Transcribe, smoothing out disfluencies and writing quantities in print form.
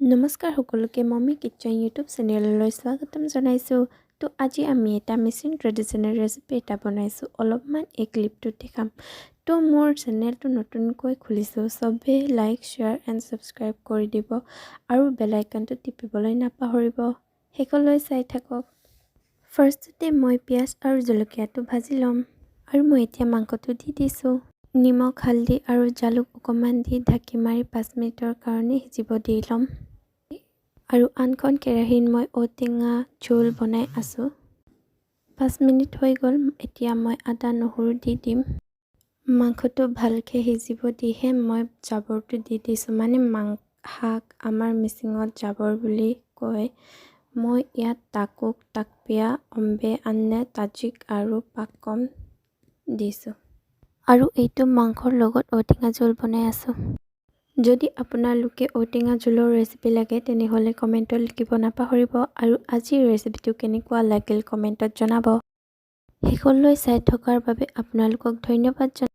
নমস্কাৰ সকলোকে mummy kitchen YouTube চেনেললৈ স্বাগতম জনাইছোঁ। তো আজি আমি এটা মিচিং ট্ৰেডিশ্যনেল ৰেচিপি এটা বনাইছোঁ, অলপমান এই ক্লিপটো দেখাম। তো মোৰ চেনেলটো নতুনকৈ খুলিছোঁ, চবে লাইক শ্বেয়াৰ এণ্ড ছাবস্ক্ৰাইব কৰি দিব আৰু বেল আইকনটো টিপিবলৈ নাপাহৰিব। শেষলৈ চাই থাকক। ফাৰ্ষ্টতে মই পিঁয়াজ আৰু জলকীয়াটো ভাজি ল'ম আৰু মই এতিয়া মাংসটো দি দিছোঁ। নিমখ হালধি আৰু জালুক অকণমান দি ঢাকি মাৰি 5 মিনিটৰ কাৰণে সিজিব দি ল'ম। আৰু আনখন কেৰাহীত মই ঔটেঙা জোল বনাই আছোঁ। 5 মিনিট হৈ গ'ল, এতিয়া মই আদা নহৰু দি দিম। মাংসটো ভালকৈ সিজিব দিহে মই জাবৰটো দি দিছোঁ, মানে শাক আমাৰ মিচিঙত জাবৰ বুলি কয়। মই ইয়াত টাকুক, টাকপিয়া, অম্বে আন্নে, তাজিক আৰু পাককম দিছোঁ। আৰু এইটো মাংসৰ লগত ঔটেঙা জোল বনাই আছোঁ। যদি আপোনালোকে ঔটেঙা জোলৰ ৰেচিপি লাগে তেনেহ'লে কমেণ্টত লিখিব নাপাহৰিব আৰু আজিৰ ৰেচিপিটো কেনেকুৱা লাগিল কমেণ্টত জনাব। শেষলৈ চাই থকাৰ বাবে আপোনালোকক ধন্যবাদ জনাইছোঁ।